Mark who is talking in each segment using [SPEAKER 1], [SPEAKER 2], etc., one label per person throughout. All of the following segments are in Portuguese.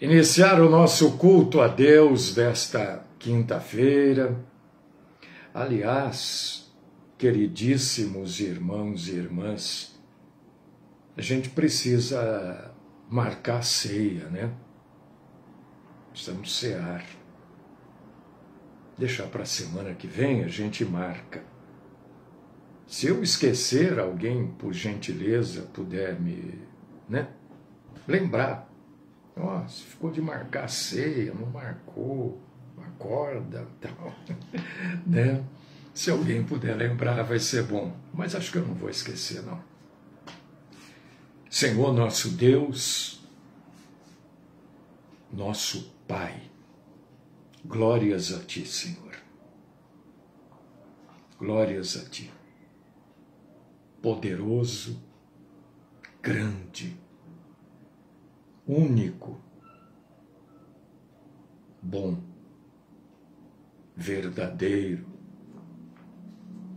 [SPEAKER 1] Iniciar o nosso culto a Deus desta quinta-feira. Aliás, queridíssimos irmãos e irmãs, a gente precisa marcar a ceia, né? Precisamos cear. Deixar para a semana que vem a gente marca. Se eu esquecer, alguém, por gentileza, puder me, lembrar. Nossa, ficou de marcar a ceia, não marcou, acorda, tal, né? Se alguém puder lembrar, vai ser bom. Mas acho que eu não vou esquecer, não. Senhor nosso Deus, nosso Pai, glórias a Ti, Senhor. Glórias a Ti. Poderoso, grande, único, bom, verdadeiro,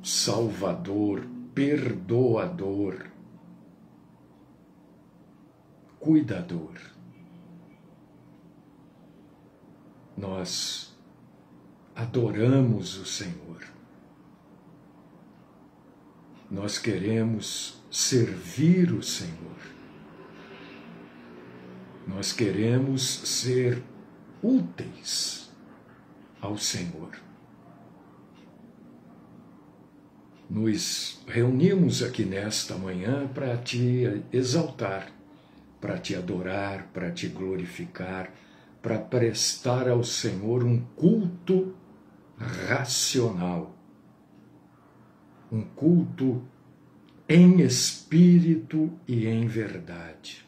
[SPEAKER 1] salvador, perdoador, cuidador. Nós adoramos o Senhor. Nós queremos servir o Senhor. Nós queremos ser úteis ao Senhor. Nos reunimos aqui nesta manhã para Te exaltar, para Te adorar, para Te glorificar, para prestar ao Senhor um culto racional, um culto em espírito e em verdade.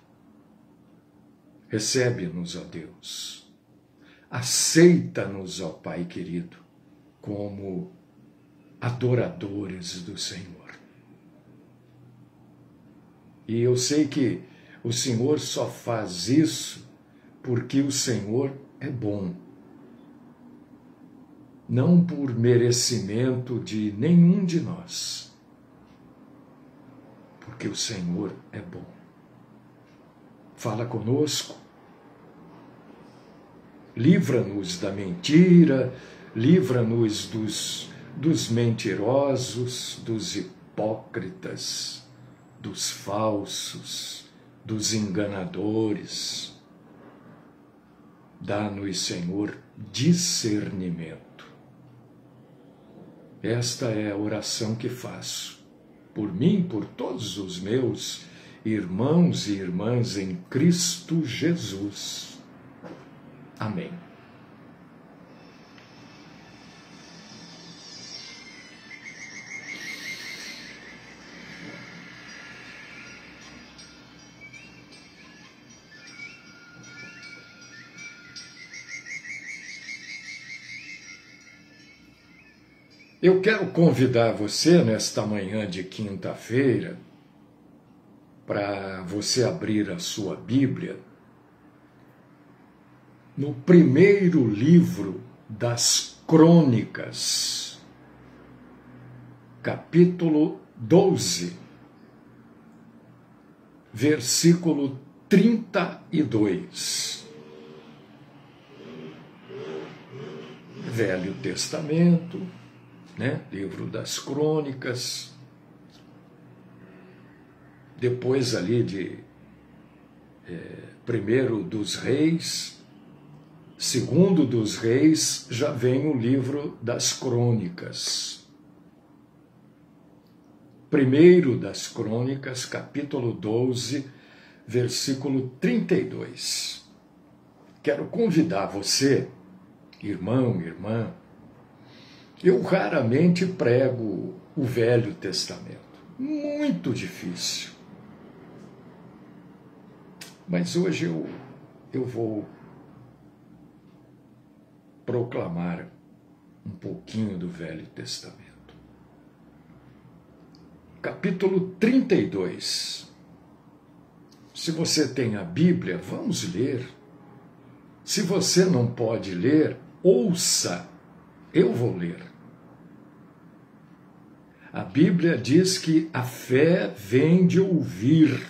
[SPEAKER 1] Recebe-nos, ó Deus. Aceita-nos, ó Pai querido, como adoradores do Senhor. E eu sei que o Senhor só faz isso porque o Senhor é bom. Não por merecimento de nenhum de nós, porque o Senhor é bom. Fala conosco, livra-nos da mentira, livra-nos dos mentirosos, dos hipócritas, dos falsos, dos enganadores. Dá-nos, Senhor, discernimento. Esta é a oração que faço, por mim, por todos os meus irmãos e irmãs em Cristo Jesus. Amém. Eu quero convidar você, nesta manhã de quinta-feira, para você abrir a sua Bíblia no primeiro livro das Crônicas, capítulo 12, versículo 32. Velho Testamento, livro das Crônicas, depois ali de primeiro dos Reis, segundo dos Reis, já vem o livro das Crônicas. Primeiro das Crônicas, capítulo 12, versículo 32. Quero convidar você, irmão, irmã. Eu raramente prego o Velho Testamento, muito difícil. Mas hoje eu vou proclamar um pouquinho do Velho Testamento. Capítulo 32. Se você tem a Bíblia, vamos ler. Se você não pode ler, ouça, eu vou ler. A Bíblia diz que a fé vem de ouvir.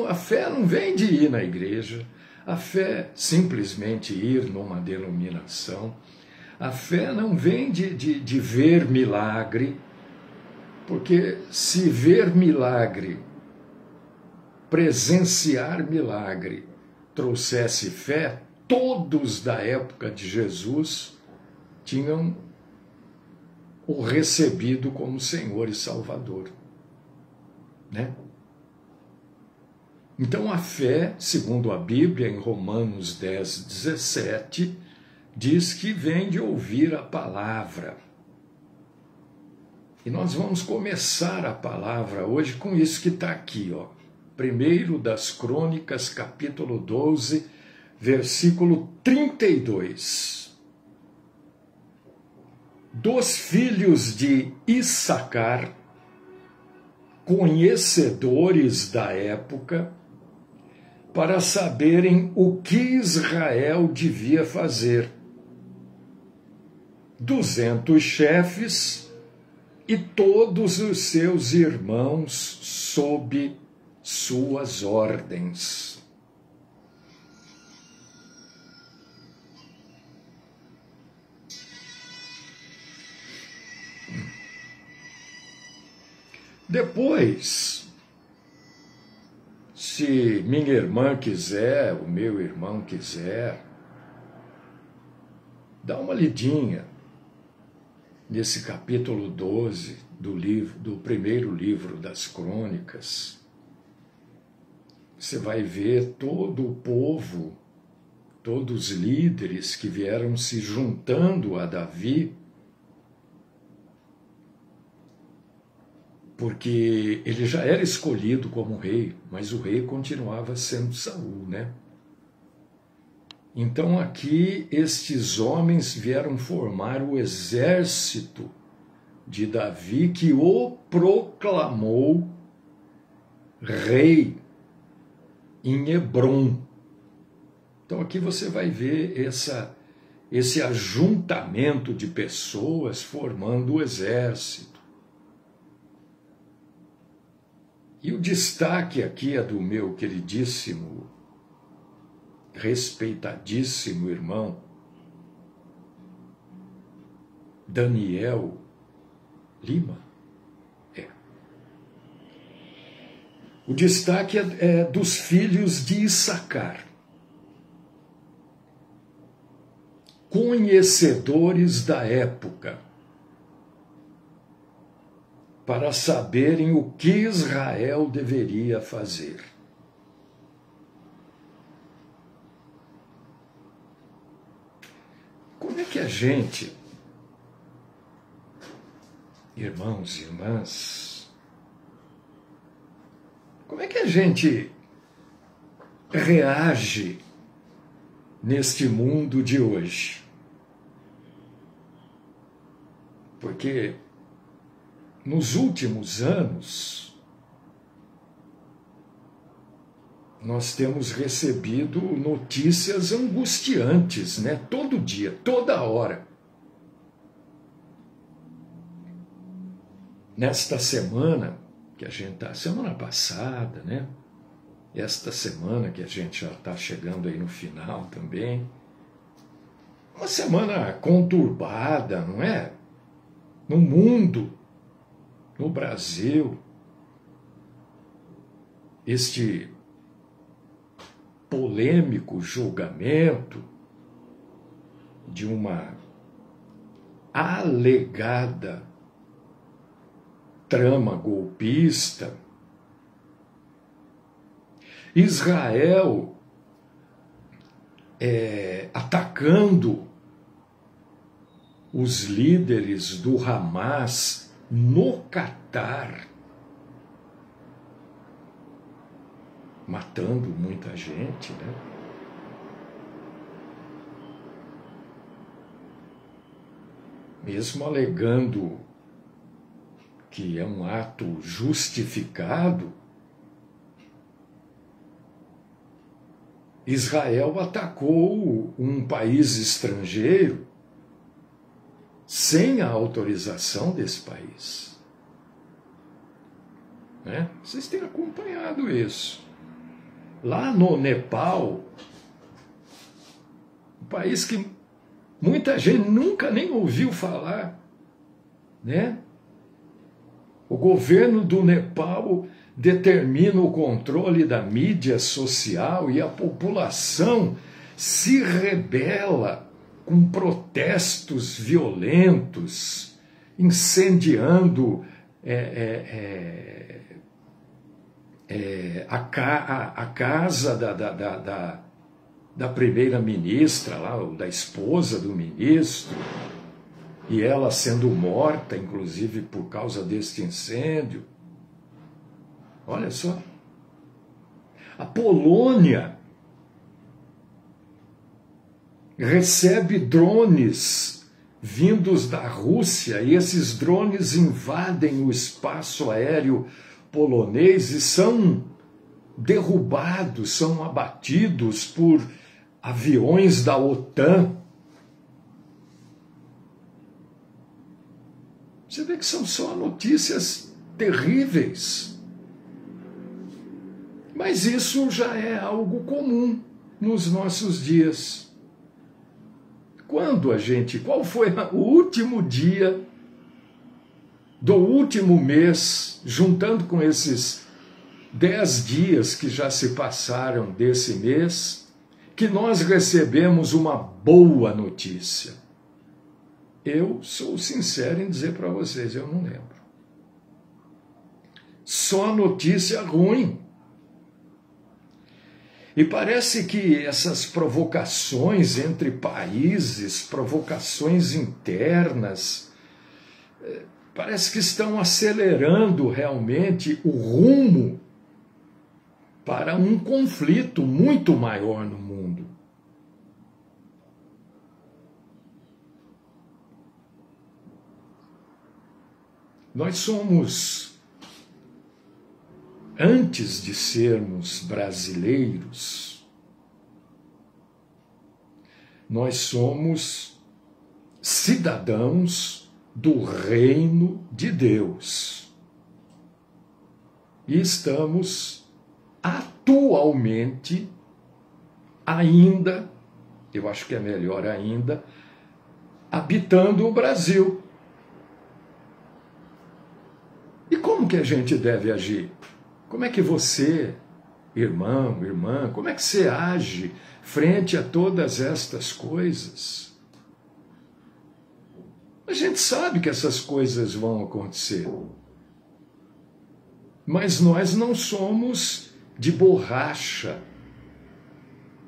[SPEAKER 1] A fé não vem de ir na igreja, A fé simplesmente ir numa denominação. A fé não vem de ver milagre, porque se ver milagre, presenciar milagre, trouxesse fé, todos da época de Jesus tinham o recebido como Senhor e Salvador, né? Então a fé, segundo a Bíblia, em Romanos 10, 17, diz que vem de ouvir a palavra. E nós vamos começar a palavra hoje com isso que está aqui, ó. 1 das Crônicas, capítulo 12, versículo 32. Dos filhos de Issacar, conhecedores da época, para saberem o que Israel devia fazer. 200 chefes e todos os seus irmãos sob suas ordens. Depois, se minha irmã quiser, o meu irmão quiser, dá uma lidinha nesse capítulo 12 do primeiro livro das Crônicas. Você vai ver todo o povo, todos os líderes que vieram se juntando a Davi, porque ele já era escolhido como rei, mas o rei continuava sendo Saul, né? Então aqui estes homens vieram formar o exército de Davi, que o proclamou rei em Hebrom. Então aqui você vai ver esse ajuntamento de pessoas formando o exército. E o destaque aqui é do meu queridíssimo, respeitadíssimo irmão, Daniel Lima. O destaque é dos filhos de Issacar, conhecedores da época, para saberem o que Israel deveria fazer. Como é que a gente, irmãos e irmãs, como é que a gente reage neste mundo de hoje? Porque nos últimos anos, nós temos recebido notícias angustiantes, né? Todo dia, toda hora. Nesta semana, que a gente está, semana passada, né? Esta semana que a gente já está chegando aí no final também. Uma semana conturbada, não é? No mundo, no Brasil, este polêmico julgamento de uma alegada trama golpista, Israel atacando os líderes do Hamas no Catar, matando muita gente, né? Mesmo alegando que é um ato justificado, Israel atacou um país estrangeiro sem a autorização desse país. Né? Vocês têm acompanhado isso. Lá no Nepal, um país que muita gente nunca nem ouviu falar, né? O governo do Nepal determina o controle da mídia social e a população se rebela com protestos violentos, incendiando a casa da primeira-ministra, lá, da esposa do ministro, e ela sendo morta, inclusive, por causa deste incêndio. Olha só. A Polônia recebe drones vindos da Rússia, e esses drones invadem o espaço aéreo polonês e são derrubados, são abatidos por aviões da OTAN. Você vê que são só notícias terríveis. Mas isso já é algo comum nos nossos dias. Qual foi o último dia do último mês, juntando com esses 10 dias que já se passaram desse mês, que nós recebemos uma boa notícia? Eu sou sincero em dizer para vocês, eu não lembro. Só notícia ruim. E parece que essas provocações entre países, provocações internas, parece que estão acelerando realmente o rumo para um conflito muito maior no mundo. Nós somos, antes de sermos brasileiros, nós somos cidadãos do reino de Deus. E estamos atualmente ainda, eu acho que é melhor ainda, habitando o Brasil. E como que a gente deve agir? Como é que você, irmão, irmã, como é que você age frente a todas estas coisas? A gente sabe que essas coisas vão acontecer. Mas nós não somos de borracha,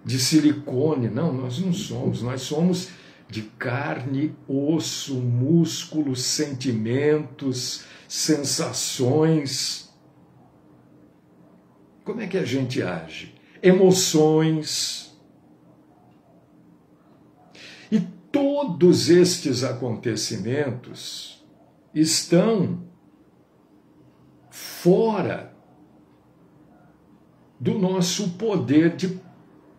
[SPEAKER 1] de silicone. Não, nós não somos. Nós somos de carne, osso, músculos, sentimentos, sensações. Como é que a gente age? Emoções. E todos estes acontecimentos estão fora do nosso poder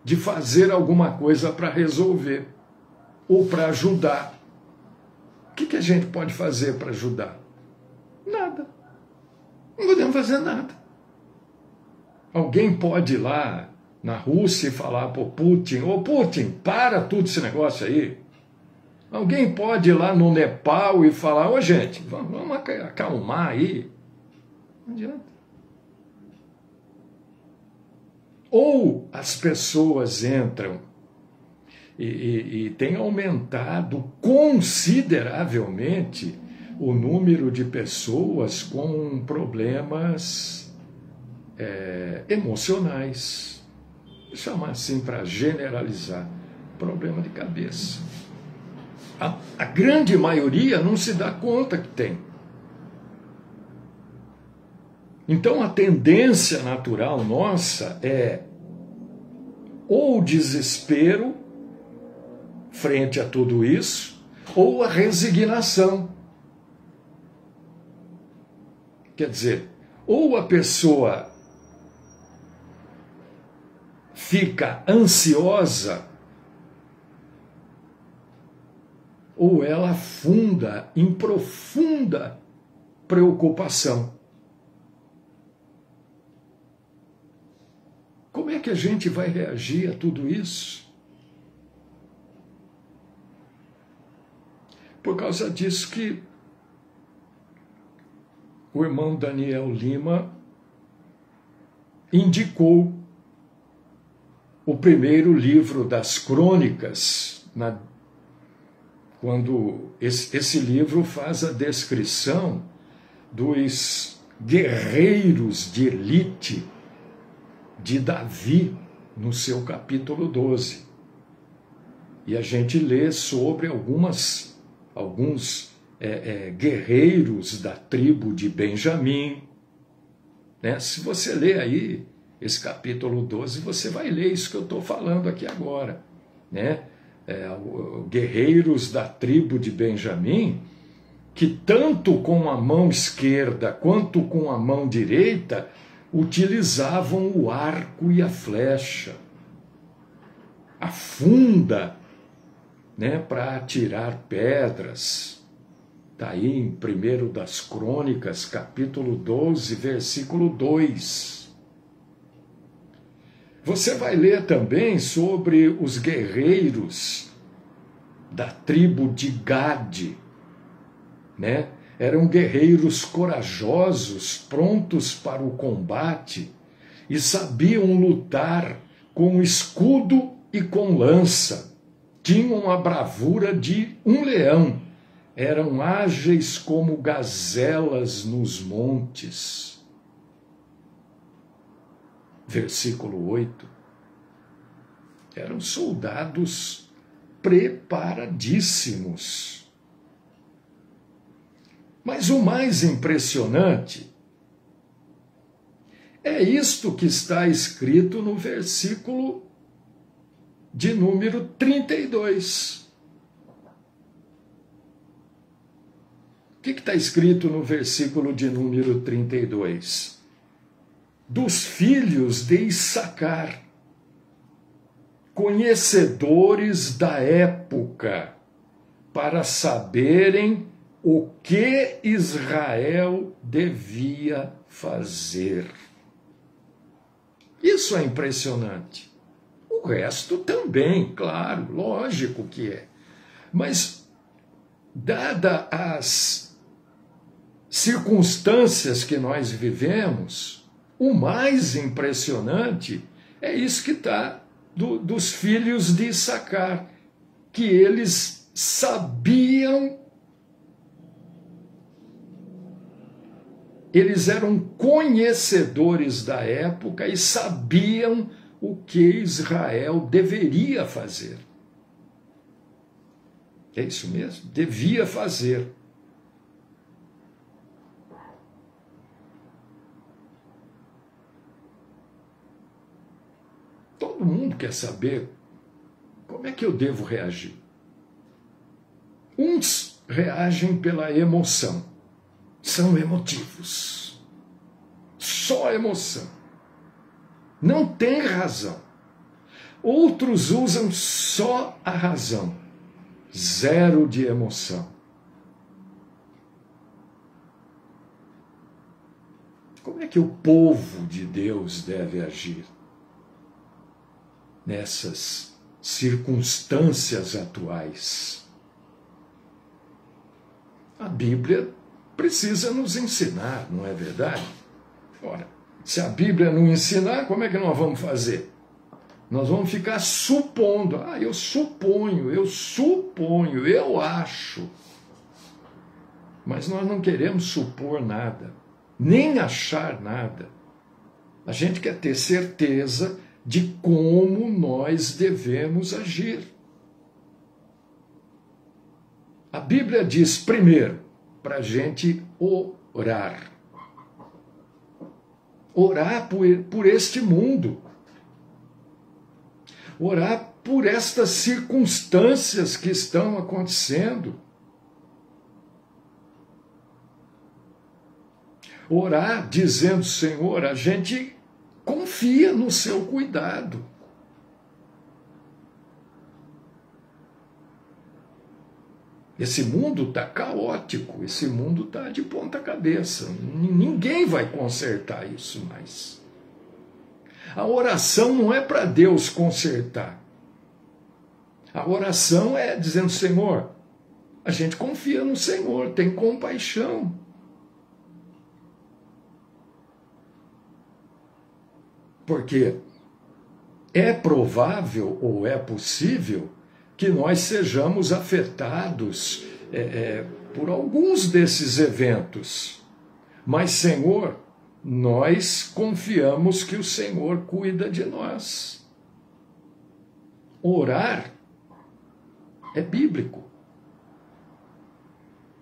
[SPEAKER 1] de fazer alguma coisa para resolver ou para ajudar. O que a gente pode fazer para ajudar? Nada. Não podemos fazer nada. Alguém pode ir lá na Rússia e falar para o Putin: ô Putin, para tudo esse negócio aí. Alguém pode ir lá no Nepal e falar: ô gente, vamos acalmar aí. Não adianta. Ou as pessoas entram e tem aumentado consideravelmente o número de pessoas com problemas emocionais. Vou chamar assim para generalizar. Problema de cabeça. A grande maioria não se dá conta que tem. Então a tendência natural nossa é ou o desespero frente a tudo isso, ou a resignação. Quer dizer, ou a pessoa fica ansiosa, ou ela afunda em profunda preocupação. Como é que a gente vai reagir a tudo isso? por causa disso que o irmão Daniel Lima indicou o primeiro livro das crônicas, quando esse livro faz a descrição dos guerreiros de elite de Davi, no seu capítulo 12. E a gente lê sobre alguns guerreiros da tribo de Benjamim. Né? Se você ler aí esse capítulo 12, você vai ler isso que eu estou falando aqui agora. Né? Guerreiros da tribo de Benjamim, que tanto com a mão esquerda quanto com a mão direita utilizavam o arco e a flecha, a funda, né, para atirar pedras. Está aí em 1 das Crônicas, capítulo 12, versículo 2. Você vai ler também sobre os guerreiros da tribo de Gade, né? Eram guerreiros corajosos, prontos para o combate e sabiam lutar com escudo e com lança. Tinham a bravura de um leão, eram ágeis como gazelas nos montes. Versículo 8. Eram soldados preparadíssimos. Mas o mais impressionante é isto que está escrito no versículo de número 32. O que está escrito no versículo de número 32? Dos filhos de Issacar, conhecedores da época, para saberem o que Israel devia fazer. Isso é impressionante. O resto também, claro, lógico que é. Mas, dada as circunstâncias que nós vivemos, o mais impressionante é isso que está dos filhos de Issacar, que eles sabiam, eles eram conhecedores da época e sabiam o que Israel deveria fazer. É isso mesmo? Devia fazer. Todo mundo quer saber como é que eu devo reagir. Uns reagem pela emoção. São emotivos. Só emoção. Não tem razão. Outros usam só a razão. Zero de emoção. Como é que o povo de Deus deve agir nessas circunstâncias atuais? A Bíblia precisa nos ensinar, não é verdade? Ora, se a Bíblia não ensinar, como é que nós vamos fazer? Nós vamos ficar supondo. Eu suponho, eu acho. Mas nós não queremos supor nada, nem achar nada. A gente quer ter certeza de como nós devemos agir. A Bíblia diz, primeiro, para a gente orar. Orar por este mundo. Orar por estas circunstâncias que estão acontecendo. Orar dizendo, Senhor, a gente confia no seu cuidado. Esse mundo está caótico, esse mundo está de ponta cabeça. Ninguém vai consertar isso mais. A oração não é para Deus consertar. A oração é dizendo, Senhor, A gente confia no Senhor, tem compaixão. Porque é provável ou é possível que nós sejamos afetados por alguns desses eventos. Mas, Senhor, nós confiamos que o Senhor cuida de nós. Orar é bíblico.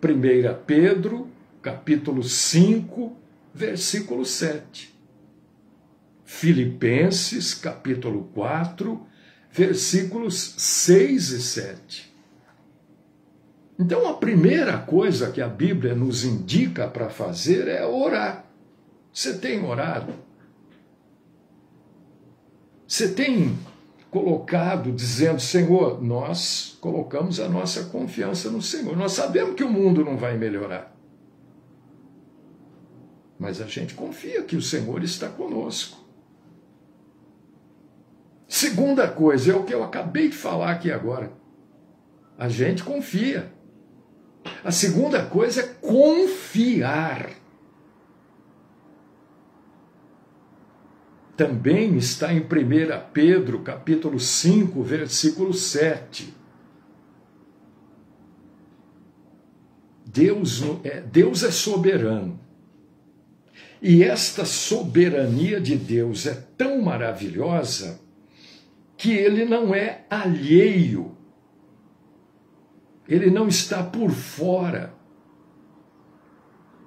[SPEAKER 1] 1 Pedro, capítulo 5, versículo 7. Filipenses, capítulo 4, versículos 6 e 7. Então, a primeira coisa que a Bíblia nos indica para fazer é orar. Você tem orado? Você tem colocado, dizendo, Senhor, nós colocamos a nossa confiança no Senhor. Nós sabemos que o mundo não vai melhorar. Mas a gente confia que o Senhor está conosco. Segunda coisa, é o que eu acabei de falar aqui agora. A gente confia. A segunda coisa é confiar. Também está em 1 Pedro, capítulo 5, versículo 7. Deus é soberano. E esta soberania de Deus é tão maravilhosa que ele não é alheio. Ele não está por fora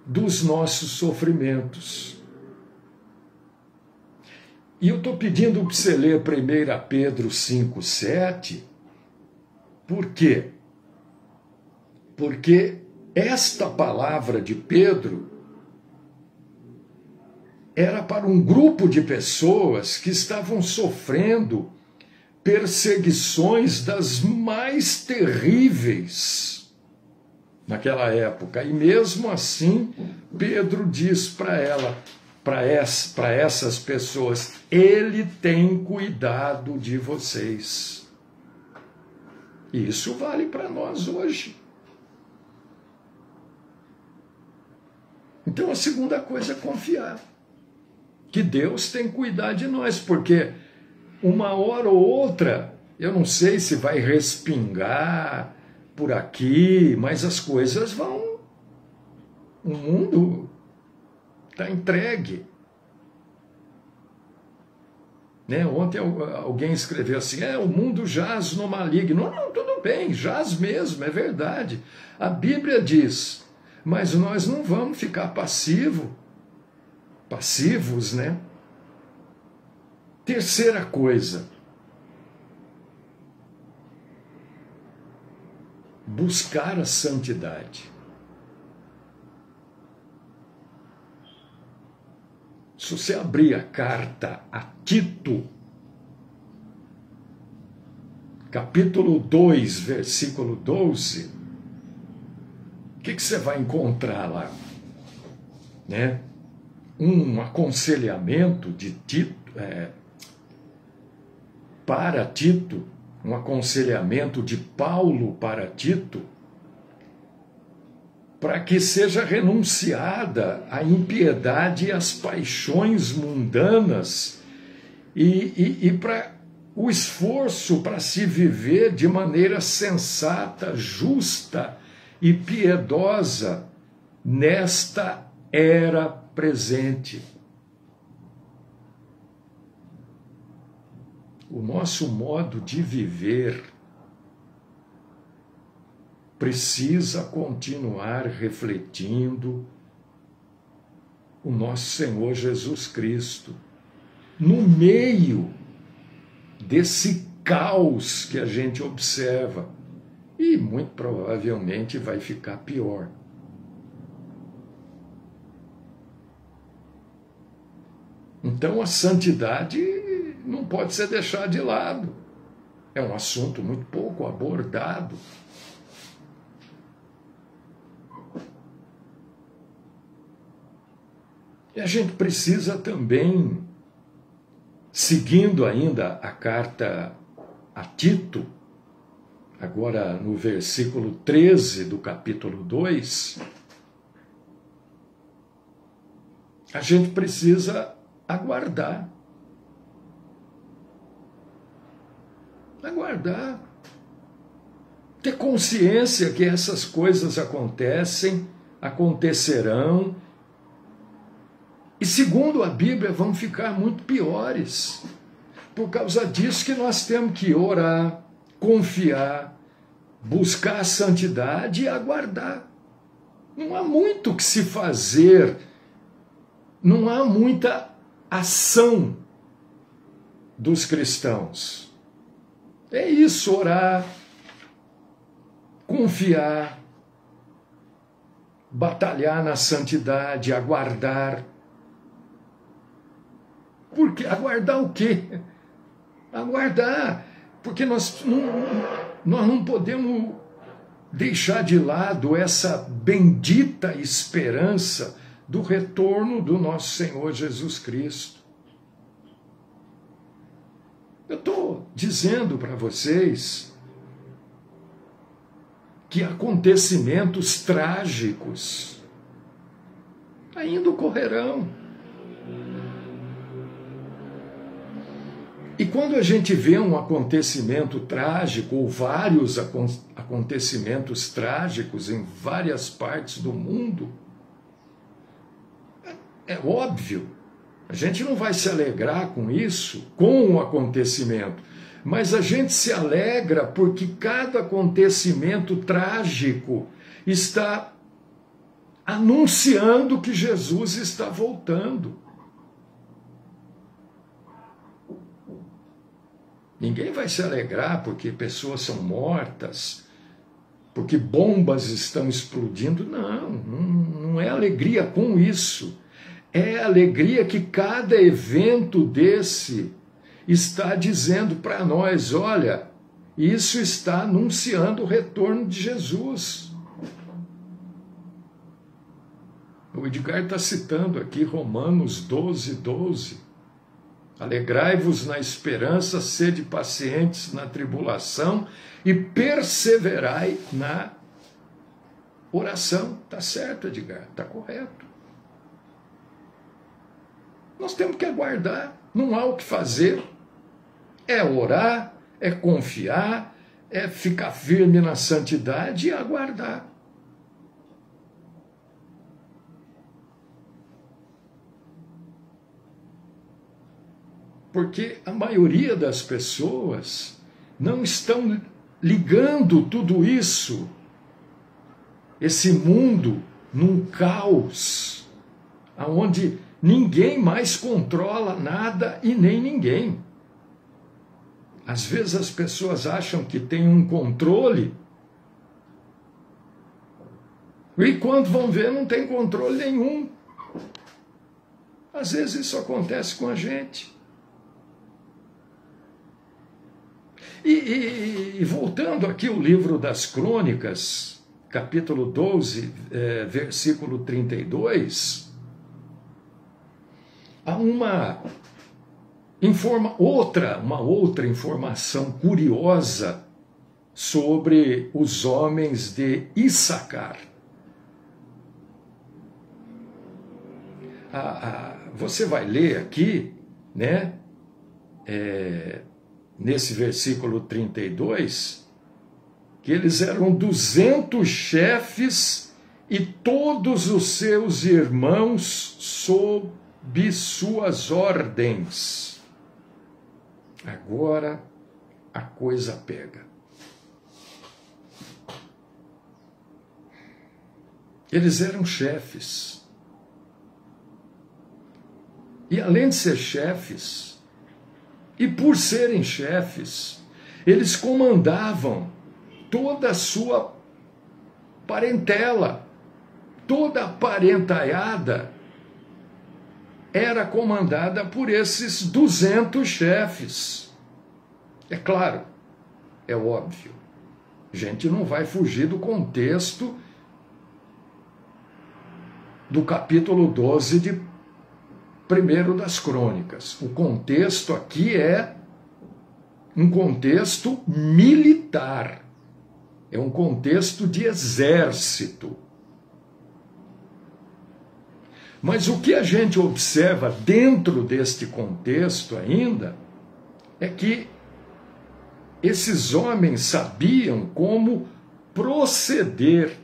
[SPEAKER 1] dos nossos sofrimentos. E eu estou pedindo para você ler 1 Pedro 5, 7. Por quê? Porque esta palavra de Pedro era para um grupo de pessoas que estavam sofrendo perseguições das mais terríveis naquela época. E mesmo assim, Pedro diz para essas pessoas, ele tem cuidado de vocês. E isso vale para nós hoje. Então a segunda coisa é confiar que Deus tem cuidado de nós, porque uma hora ou outra, eu não sei se vai respingar por aqui, mas as coisas vão. O mundo está entregue. Né? Ontem alguém escreveu assim, o mundo jaz no maligno. Não, tudo bem, jaz mesmo, é verdade. A Bíblia diz, mas nós não vamos ficar passivos, né? Terceira coisa, buscar a santidade. Se você abrir a carta a Tito, capítulo 2, versículo 12, o que você vai encontrar lá? Né? Um aconselhamento de Tito, para Tito, um aconselhamento de Paulo para Tito, para que seja renunciada a impiedade e as paixões mundanas e para o esforço para se viver de maneira sensata, justa e piedosa nesta era presente. O nosso modo de viver precisa continuar refletindo o nosso Senhor Jesus Cristo no meio desse caos que a gente observa e muito provavelmente vai ficar pior. Então a santidade não pode ser deixada de lado. É um assunto muito pouco abordado. E a gente precisa também, seguindo ainda a carta a Tito, agora no versículo 13 do capítulo 2, a gente precisa aguardar. Aguardar. Ter consciência que essas coisas acontecerão, e segundo a Bíblia vão ficar muito piores. Por causa disso que nós temos que orar, confiar, buscar a santidade e aguardar. Não há muito o que se fazer, não há muita ação dos cristãos. É isso, orar, confiar, batalhar na santidade, aguardar. Porque aguardar o quê? Aguardar, porque nós não podemos deixar de lado essa bendita esperança do retorno do nosso Senhor Jesus Cristo. Eu estou dizendo para vocês que acontecimentos trágicos ainda ocorrerão. E quando a gente vê um acontecimento trágico, ou vários acontecimentos trágicos em várias partes do mundo, é óbvio, a gente não vai se alegrar com isso, com o acontecimento, mas a gente se alegra porque cada acontecimento trágico está anunciando que Jesus está voltando. Ninguém vai se alegrar porque pessoas são mortas, porque bombas estão explodindo. Não é alegria com isso. É alegria que cada evento desse está dizendo para nós, olha, isso está anunciando o retorno de Jesus. O Edgar está citando aqui Romanos 12:12. Alegrai-vos na esperança, sede pacientes na tribulação e perseverai na oração. Está certo, Edgar, está correto. Nós temos que aguardar, não há o que fazer. É orar, é confiar, é ficar firme na santidade e aguardar. Porque a maioria das pessoas não estão ligando tudo isso, esse mundo, num caos, onde ninguém mais controla nada e nem ninguém. Às vezes as pessoas acham que tem um controle, e quando vão ver não tem controle nenhum. Às vezes isso acontece com a gente. E voltando aqui ao livro das Crônicas, capítulo 12, versículo 32, há uma outra informação curiosa sobre os homens de Issacar. Você vai ler aqui, né? Nesse versículo 32, que eles eram 200 chefes e todos os seus irmãos sob suas ordens. Agora a coisa pega. Eles eram chefes. E além de ser chefes, e por serem chefes, eles comandavam toda a sua parentela, toda a parentaiada era comandada por esses 200 chefes. É claro, é óbvio, a gente não vai fugir do contexto do capítulo 12 de Primeiro das Crônicas. O contexto aqui é um contexto militar. É um contexto de exército. Mas o que a gente observa dentro deste contexto ainda é que esses homens sabiam como proceder.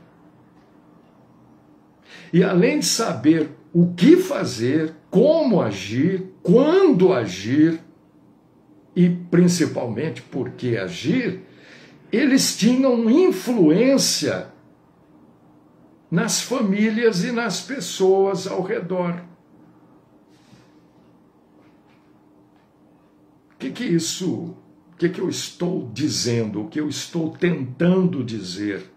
[SPEAKER 1] E além de saber o que fazer, como agir, quando agir e principalmente por que agir, eles tinham influência nas famílias e nas pessoas ao redor. O que eu estou dizendo, o que eu estou tentando dizer?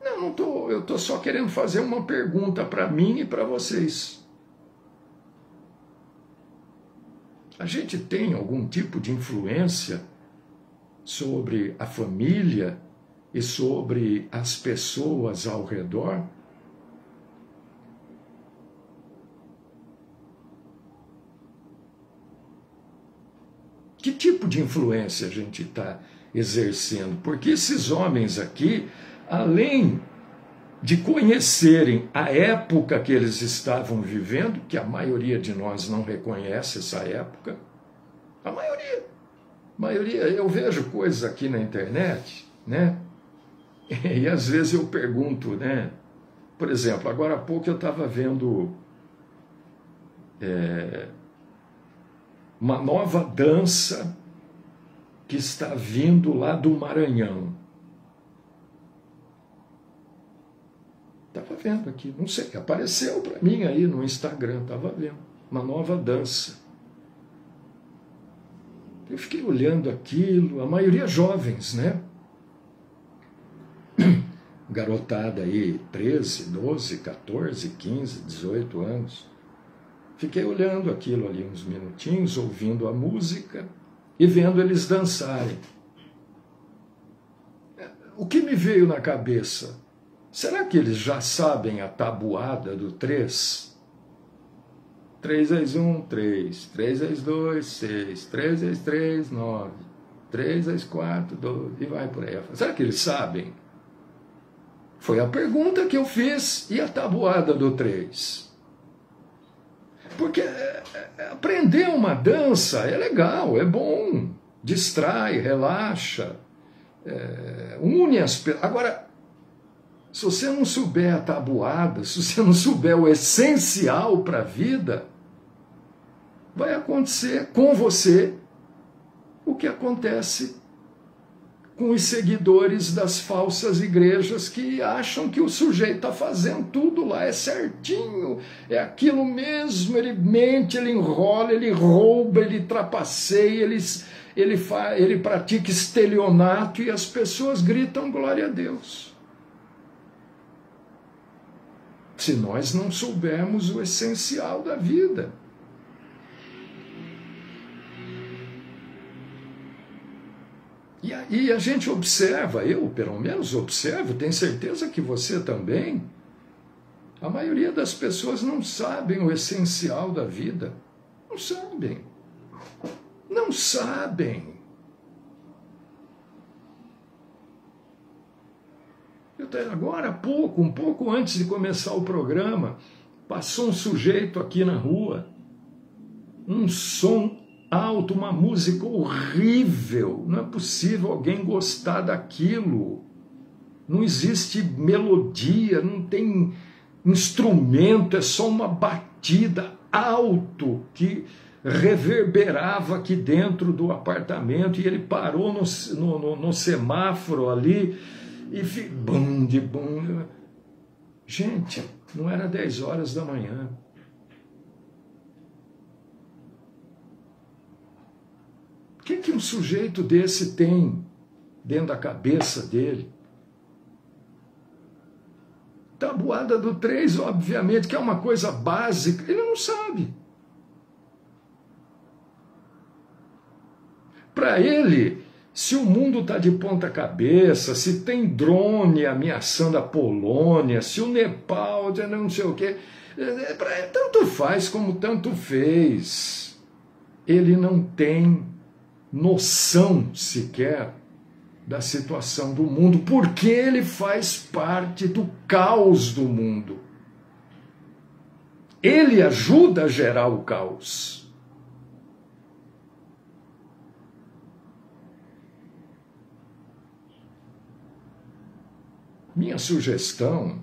[SPEAKER 1] Eu estou só querendo fazer uma pergunta para mim e para vocês. A gente tem algum tipo de influência sobre a família e sobre as pessoas ao redor? Que tipo de influência a gente está exercendo? Porque esses homens aqui, além de conhecerem a época que eles estavam vivendo, que a maioria de nós não reconhece essa época, a maioria, eu vejo coisas aqui na internet, né? E às vezes eu pergunto, né? Por exemplo, agora há pouco eu estava vendo uma nova dança que está vindo lá do Maranhão. Estava vendo aqui, não sei, apareceu para mim aí no Instagram, estava vendo uma nova dança. Eu fiquei olhando aquilo, a maioria jovens, né? Garotada aí, 13, 12, 14, 15, 18 anos. Fiquei olhando aquilo ali uns minutinhos, ouvindo a música e vendo eles dançarem. O que me veio na cabeça? Será que eles já sabem a tabuada do 3? 3 vezes 1, 3. 3 vezes 2, 6. 3 vezes 3, 9. 3 vezes 4, 12. E vai por aí. Será que eles sabem? Foi a pergunta que eu fiz. E a tabuada do 3? Porque aprender uma dança é legal, é bom. Distrai, relaxa. Une as pessoas. Agora, se você não souber a tabuada, se você não souber o essencial para a vida, vai acontecer com você o que acontece com os seguidores das falsas igrejas que acham que o sujeito está fazendo tudo lá, é certinho, é aquilo mesmo, ele mente, ele enrola, ele rouba, ele trapaceia, ele pratica estelionato e as pessoas gritam glória a Deus. Se nós não soubermos o essencial da vida. E a gente observa, eu pelo menos observo, tenho certeza que você também, a maioria das pessoas não sabem o essencial da vida. Não sabem. Não sabem. Agora há pouco, um pouco antes de começar o programa, passou um sujeito aqui na rua, um som alto, uma música horrível, não é possível alguém gostar daquilo, não existe melodia, não tem instrumento, é só uma batida alto que reverberava aqui dentro do apartamento e ele parou no semáforo ali e bum de bum. Gente, não era 10 horas da manhã. O que um sujeito desse tem dentro da cabeça dele? Tabuada do 3, obviamente, que é uma coisa básica, ele não sabe. Para ele, se o mundo está de ponta cabeça, se tem drone ameaçando a Polônia, se o Nepal, não sei o quê, tanto faz como tanto fez. Ele não tem noção sequer da situação do mundo, porque ele faz parte do caos do mundo. Ele ajuda a gerar o caos. Minha sugestão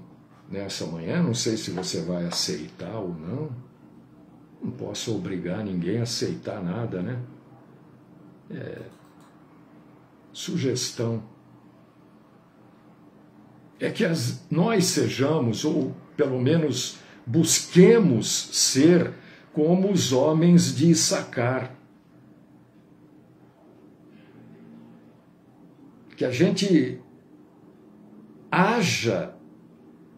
[SPEAKER 1] nessa manhã, não sei se você vai aceitar ou não posso obrigar ninguém a aceitar nada, né? Sugestão é que nós sejamos, ou pelo menos busquemos ser como os homens de Issacar. Que a gente haja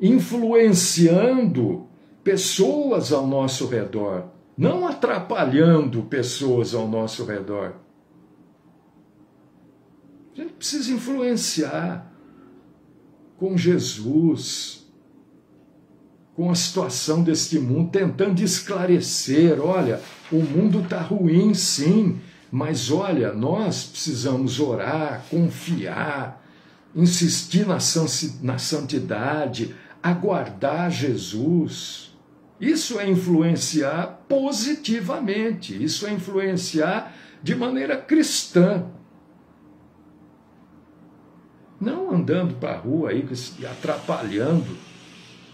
[SPEAKER 1] influenciando pessoas ao nosso redor, não atrapalhando pessoas ao nosso redor. A gente precisa influenciar com Jesus, com a situação deste mundo, tentando esclarecer, olha, o mundo está ruim sim, mas olha, nós precisamos orar, confiar, insistir na santidade, aguardar Jesus. Isso é influenciar positivamente, isso é influenciar de maneira cristã. Não andando para a rua aí, atrapalhando,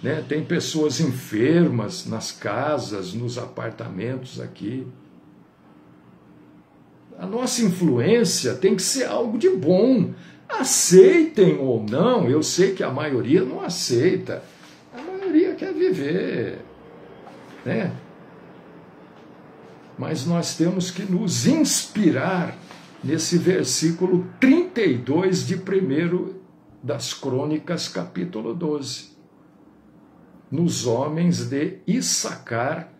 [SPEAKER 1] né? Tem pessoas enfermas nas casas, nos apartamentos aqui. A nossa influência tem que ser algo de bom. Aceitem ou não, eu sei que a maioria não aceita. A maioria quer viver, né? Mas nós temos que nos inspirar nesse versículo 32 de 1 das Crônicas, capítulo 12. Nos homens de Issacar,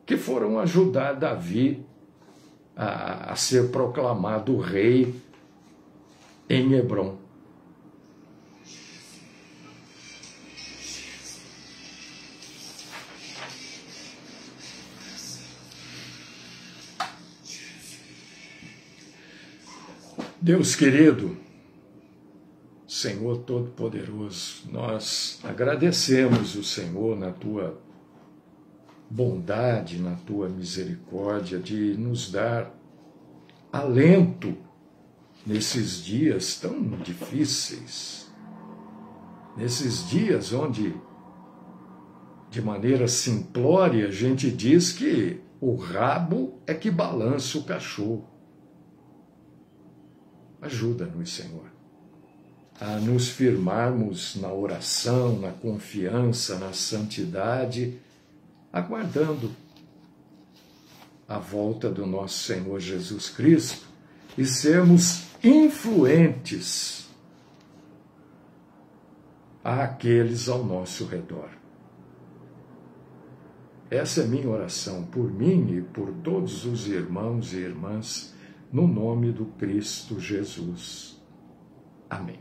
[SPEAKER 1] que foram ajudar Davi a ser proclamado rei em Hebrom. Deus querido, Senhor Todo-Poderoso, nós agradecemos o Senhor na Tua bondade, na Tua misericórdia de nos dar alento nesses dias tão difíceis, nesses dias onde, de maneira simplória, a gente diz que o rabo é que balança o cachorro. Ajuda-nos, Senhor, a nos firmarmos na oração, na confiança, na santidade, aguardando a volta do nosso Senhor Jesus Cristo e sermos influentes àqueles ao nosso redor. Essa é minha oração por mim e por todos os irmãos e irmãs, no nome do Cristo Jesus. Amém.